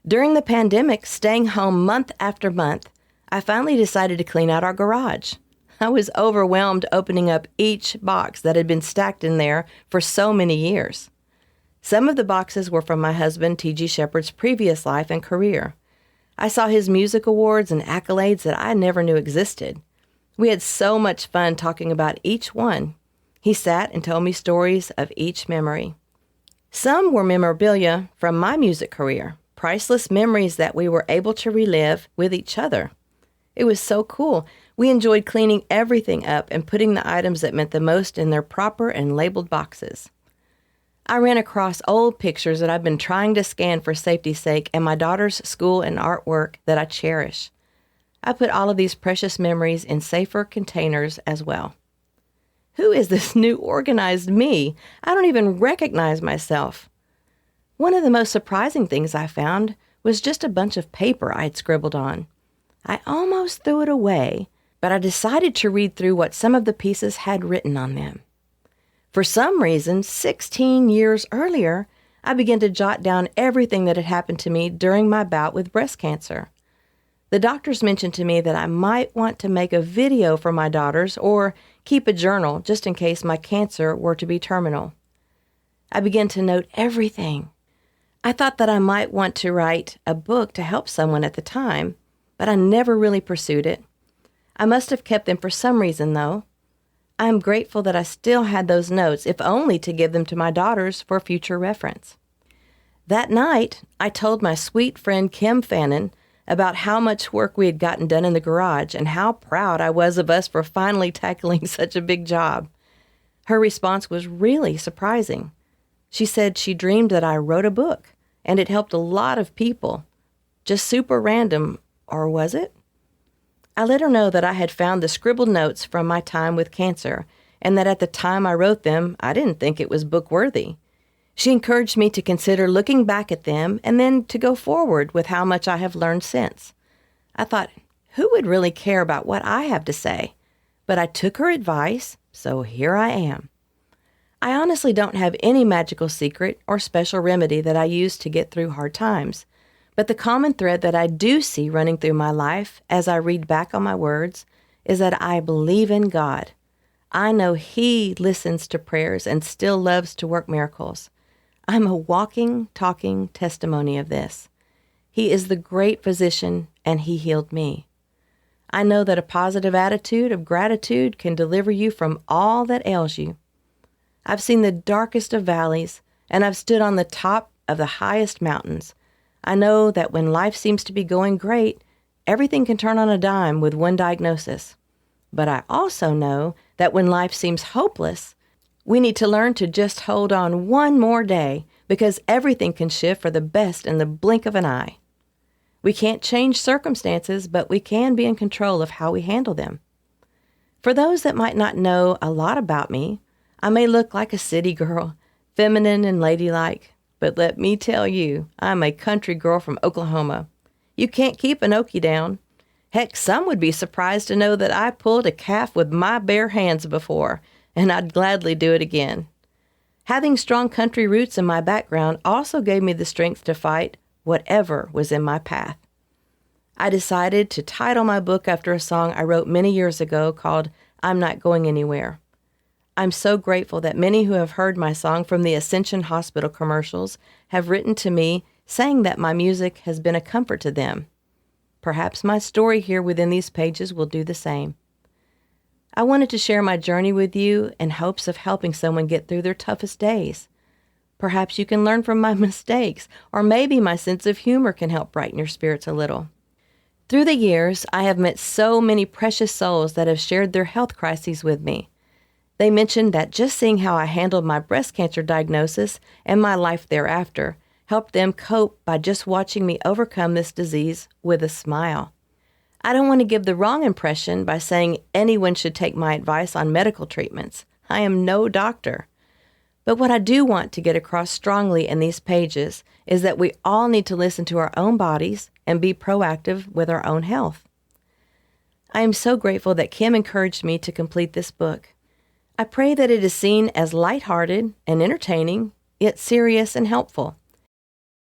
During the pandemic, staying home month after month, I finally decided to clean out our garage. I was overwhelmed opening up each box that had been stacked in there for so many years. Some of the boxes were from my husband, T.G. Shepherd's previous life and career. I saw his music awards and accolades that I never knew existed. We had so much fun talking about each one. He sat and told me stories of each memory. Some were memorabilia from my music career, priceless memories that we were able to relive with each other. It was so cool. We enjoyed cleaning everything up and putting the items that meant the most in their proper and labeled boxes. I ran across old pictures that I've been trying to scan for safety's sake and my daughter's school and artwork that I cherish. I put all of these precious memories in safer containers as well. Who is this new organized me? I don't even recognize myself. One of the most surprising things I found was just a bunch of paper I'd scribbled on. I almost threw it away, but I decided to read through what some of the pieces had written on them. For some reason, 16 years earlier, I began to jot down everything that had happened to me during my bout with breast cancer. The doctors mentioned to me that I might want to make a video for my daughters or keep a journal just in case my cancer were to be terminal. I began to note everything. I thought that I might want to write a book to help someone at the time, but I never really pursued it. I must have kept them for some reason, though. I am grateful that I still had those notes, if only to give them to my daughters for future reference. That night, I told my sweet friend Kim Fannin about how much work we had gotten done in the garage and how proud I was of us for finally tackling such a big job. Her response was really surprising. She said she dreamed that I wrote a book, and it helped a lot of people. Just super random, or was it? I let her know that I had found the scribbled notes from my time with cancer, and that at the time I wrote them, I didn't think it was book-worthy. She encouraged me to consider looking back at them and then to go forward with how much I have learned since. I thought, who would really care about what I have to say? But I took her advice, so here I am. I honestly don't have any magical secret or special remedy that I use to get through hard times. But the common thread that I do see running through my life as I read back on my words is that I believe in God. I know He listens to prayers and still loves to work miracles. I'm a walking, talking testimony of this. He is the great physician, and He healed me. I know that a positive attitude of gratitude can deliver you from all that ails you. I've seen the darkest of valleys, and I've stood on the top of the highest mountains. I know that when life seems to be going great, everything can turn on a dime with one diagnosis. But I also know that when life seems hopeless, we need to learn to just hold on one more day because everything can shift for the best in the blink of an eye. We can't change circumstances, but we can be in control of how we handle them. For those that might not know a lot about me, I may look like a city girl, feminine and ladylike. But let me tell you, I'm a country girl from Oklahoma. You can't keep an Okie down. Heck, some would be surprised to know that I pulled a calf with my bare hands before, and I'd gladly do it again. Having strong country roots in my background also gave me the strength to fight whatever was in my path. I decided to title my book after a song I wrote many years ago called I'm Not Going Anywhere. I'm so grateful that many who have heard my song from the Ascension Hospital commercials have written to me saying that my music has been a comfort to them. Perhaps my story here within these pages will do the same. I wanted to share my journey with you in hopes of helping someone get through their toughest days. Perhaps you can learn from my mistakes, or maybe my sense of humor can help brighten your spirits a little. Through the years, I have met so many precious souls that have shared their health crises with me. They mentioned that just seeing how I handled my breast cancer diagnosis and my life thereafter helped them cope by just watching me overcome this disease with a smile. I don't want to give the wrong impression by saying anyone should take my advice on medical treatments. I am no doctor. But what I do want to get across strongly in these pages is that we all need to listen to our own bodies and be proactive with our own health. I am so grateful that Kim encouraged me to complete this book. I pray that it is seen as lighthearted and entertaining, yet serious and helpful.